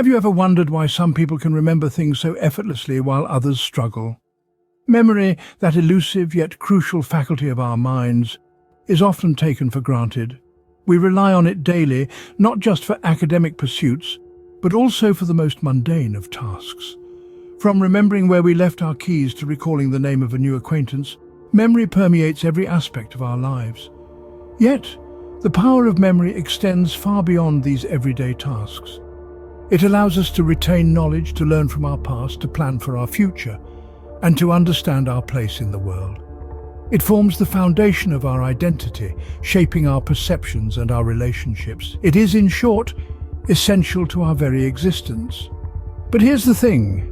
Have you ever wondered why some people can remember things so effortlessly while others struggle? Memory, that elusive yet crucial faculty of our minds, is often taken for granted. We rely on it daily, not just for academic pursuits, but also for the most mundane of tasks. From remembering where we left our keys to recalling the name of a new acquaintance, memory permeates every aspect of our lives. Yet, the power of memory extends far beyond these everyday tasks. It allows us to retain knowledge, to learn from our past, to plan for our future, and to understand our place in the world. It forms the foundation of our identity, shaping our perceptions and our relationships. It is, in short, essential to our very existence. But here's the thing.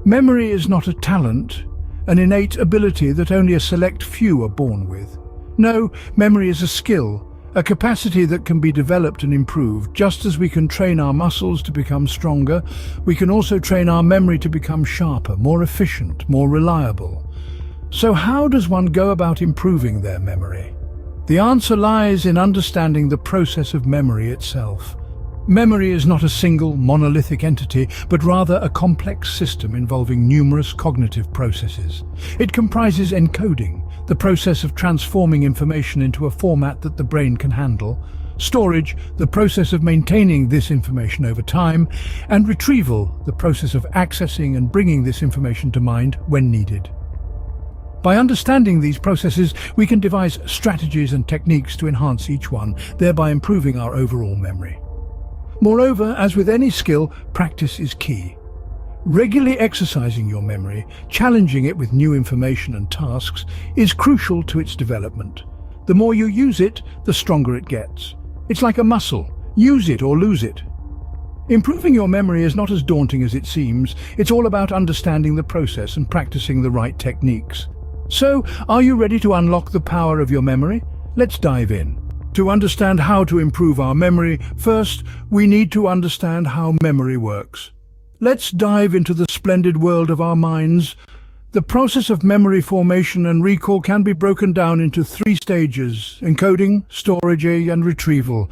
Memory is not a talent, an innate ability that only a select few are born with. No, memory is a skill, a capacity that can be developed and improved. Just as we can train our muscles to become stronger, we can also train our memory to become sharper, more efficient, more reliable. So how does one go about improving their memory? The answer lies in understanding the process of memory itself. Memory is not a single, monolithic entity, but rather a complex system involving numerous cognitive processes. It comprises encoding, the process of transforming information into a format that the brain can handle; storage, the process of maintaining this information over time; and retrieval, the process of accessing and bringing this information to mind when needed. By understanding these processes, we can devise strategies and techniques to enhance each one, thereby improving our overall memory. Moreover, as with any skill, practice is key. Regularly exercising your memory, challenging it with new information and tasks, is crucial to its development. The more you use it, the stronger it gets. It's like a muscle. Use it or lose it. Improving your memory is not as daunting as it seems. It's all about understanding the process and practicing the right techniques. So, are you ready to unlock the power of your memory? Let's dive in. To understand how to improve our memory, first, we need to understand how memory works. Let's dive into the splendid world of our minds. The process of memory formation and recall can be broken down into 3 stages: encoding, storage, and retrieval.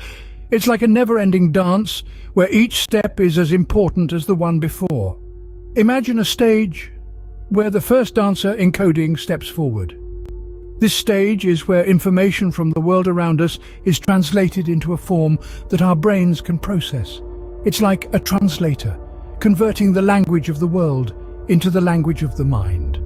It's like a never-ending dance where each step is as important as the one before. Imagine a stage where the first dancer, encoding, steps forward. This stage is where information from the world around us is translated into a form that our brains can process. It's like a translator, converting the language of the world into the language of the mind.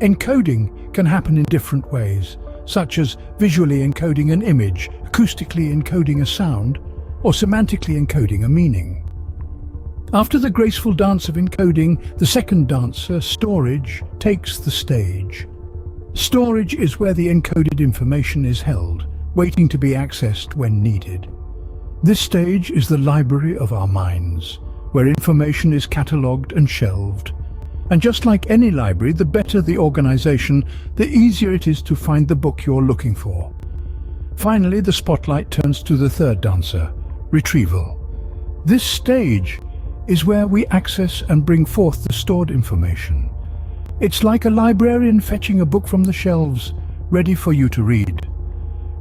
Encoding can happen in different ways, such as visually encoding an image, acoustically encoding a sound, or semantically encoding a meaning. After the graceful dance of encoding, the second dancer, storage, takes the stage. Storage is where the encoded information is held, waiting to be accessed when needed. This stage is the library of our minds, where information is catalogued and shelved. And just like any library, the better the organization, the easier it is to find the book you're looking for. Finally, the spotlight turns to the third dancer, retrieval. This stage is where we access and bring forth the stored information. It's like a librarian fetching a book from the shelves, ready for you to read.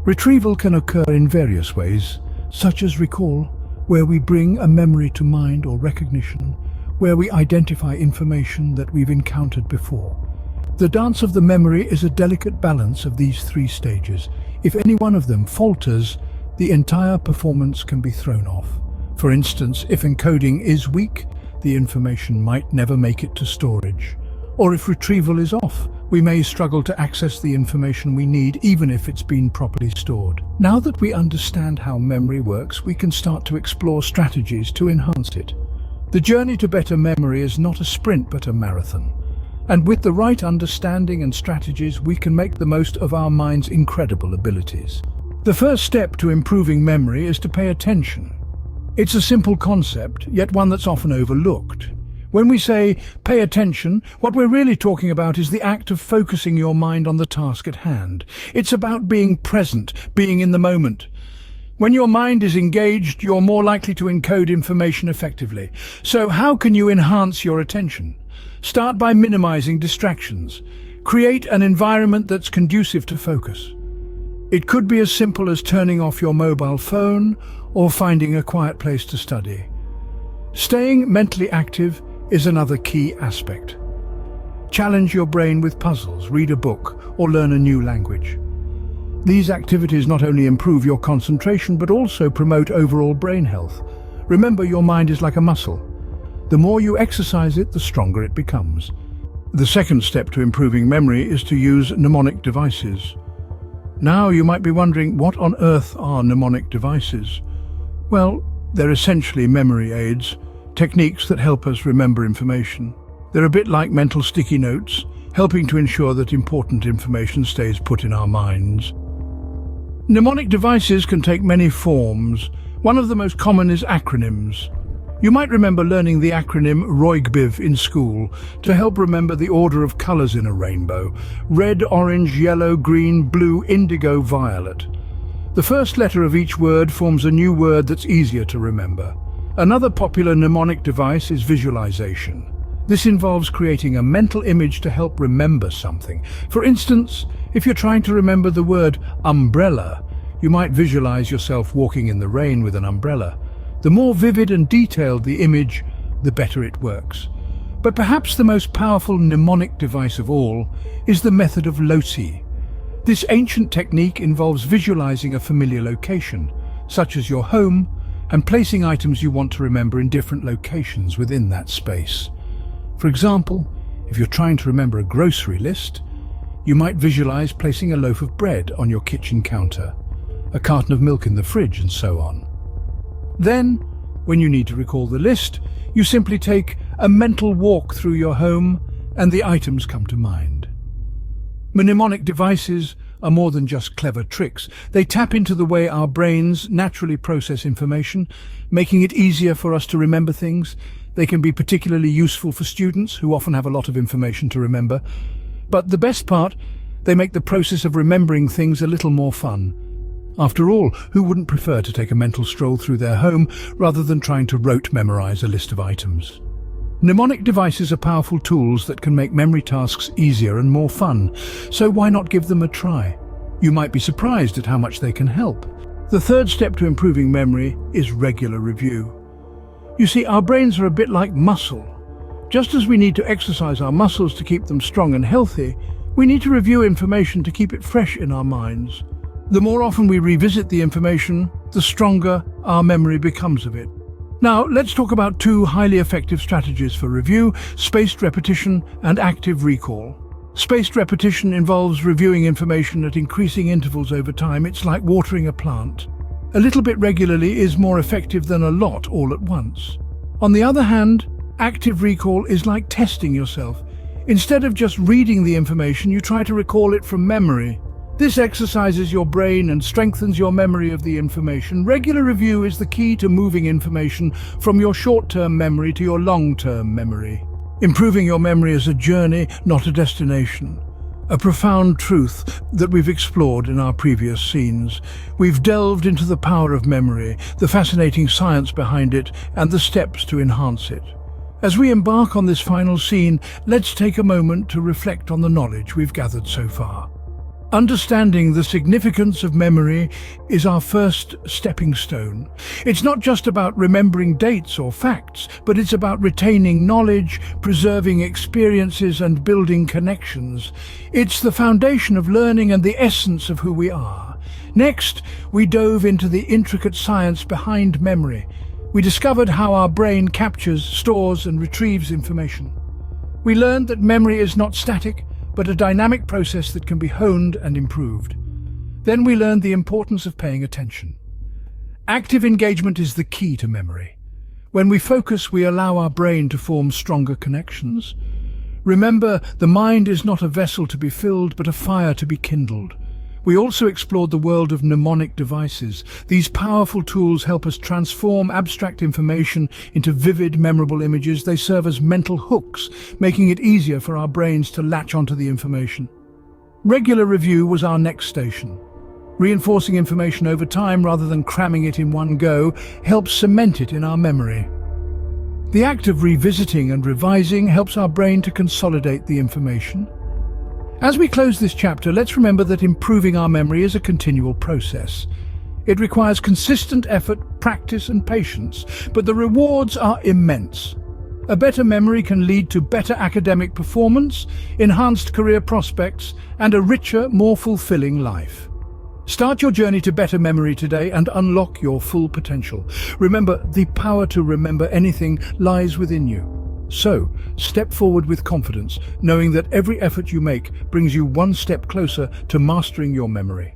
Retrieval can occur in various ways, such as recall, where we bring a memory to mind, or recognition, where we identify information that we've encountered before. The dance of the memory is a delicate balance of these 3 stages. If any one of them falters, the entire performance can be thrown off. For instance, if encoding is weak, the information might never make it to storage. Or if retrieval is off, we may struggle to access the information we need, even if it's been properly stored. Now that we understand how memory works, we can start to explore strategies to enhance it. The journey to better memory is not a sprint but a marathon. And with the right understanding and strategies, we can make the most of our mind's incredible abilities. The first step to improving memory is to pay attention. It's a simple concept, yet one that's often overlooked. When we say pay attention, what we're really talking about is the act of focusing your mind on the task at hand. It's about being present, being in the moment. When your mind is engaged, you're more likely to encode information effectively. So how can you enhance your attention? Start by minimizing distractions. Create an environment that's conducive to focus. It could be as simple as turning off your mobile phone or finding a quiet place to study. Staying mentally active is another key aspect. Challenge your brain with puzzles, read a book, or learn a new language. These activities not only improve your concentration but also promote overall brain health. Remember, your mind is like a muscle. The more you exercise it, the stronger it becomes. The second step to improving memory is to use mnemonic devices. Now you might be wondering, what on earth are mnemonic devices? Well, they're essentially memory aids, techniques that help us remember information. They're a bit like mental sticky notes, helping to ensure that important information stays put in our minds. Mnemonic devices can take many forms. One of the most common is acronyms. You might remember learning the acronym ROIGBIV in school to help remember the order of colors in a rainbow: red, orange, yellow, green, blue, indigo, violet. The first letter of each word forms a new word that's easier to remember. Another popular mnemonic device is visualization. This involves creating a mental image to help remember something. For instance, if you're trying to remember the word umbrella, you might visualize yourself walking in the rain with an umbrella. The more vivid and detailed the image, the better it works. But perhaps the most powerful mnemonic device of all is the method of loci. This ancient technique involves visualizing a familiar location, such as your home, and placing items you want to remember in different locations within that space. For example, if you're trying to remember a grocery list, you might visualize placing a loaf of bread on your kitchen counter, a carton of milk in the fridge, and so on. Then, when you need to recall the list, you simply take a mental walk through your home and the items come to mind. Mnemonic devices are more than just clever tricks. They tap into the way our brains naturally process information, making it easier for us to remember things. They can be particularly useful for students who often have a lot of information to remember. But the best part, they make the process of remembering things a little more fun. After all, who wouldn't prefer to take a mental stroll through their home rather than trying to rote memorize a list of items? Mnemonic devices are powerful tools that can make memory tasks easier and more fun, so why not give them a try? You might be surprised at how much they can help. The third step to improving memory is regular review. You see, our brains are a bit like muscle. Just as we need to exercise our muscles to keep them strong and healthy, we need to review information to keep it fresh in our minds. The more often we revisit the information, the stronger our memory becomes of it. Now, let's talk about two highly effective strategies for review: spaced repetition and active recall. Spaced repetition involves reviewing information at increasing intervals over time. It's like watering a plant. A little bit regularly is more effective than a lot all at once. On the other hand, active recall is like testing yourself. Instead of just reading the information, you try to recall it from memory. This exercises your brain and strengthens your memory of the information. Regular review is the key to moving information from your short-term memory to your long-term memory. Improving your memory is a journey, not a destination. A profound truth that we've explored in our previous scenes. We've delved into the power of memory, the fascinating science behind it, and the steps to enhance it. As we embark on this final scene, let's take a moment to reflect on the knowledge we've gathered so far. Understanding the significance of memory is our first stepping stone. It's not just about remembering dates or facts, but it's about retaining knowledge, preserving experiences, and building connections. It's the foundation of learning and the essence of who we are. Next, we dove into the intricate science behind memory. We discovered how our brain captures, stores, and retrieves information. We learned that memory is not static, but a dynamic process that can be honed and improved. Then we learned the importance of paying attention. Active engagement is the key to memory. When we focus, we allow our brain to form stronger connections. Remember, the mind is not a vessel to be filled, but a fire to be kindled. We also explored the world of mnemonic devices. These powerful tools help us transform abstract information into vivid, memorable images. They serve as mental hooks, making it easier for our brains to latch onto the information. Regular review was our next station. Reinforcing information over time rather than cramming it in one go helps cement it in our memory. The act of revisiting and revising helps our brain to consolidate the information. As we close this chapter, let's remember that improving our memory is a continual process. It requires consistent effort, practice and patience, but the rewards are immense. A better memory can lead to better academic performance, enhanced career prospects, and a richer, more fulfilling life. Start your journey to better memory today and unlock your full potential. Remember, the power to remember anything lies within you. So, step forward with confidence, knowing that every effort you make brings you one step closer to mastering your memory.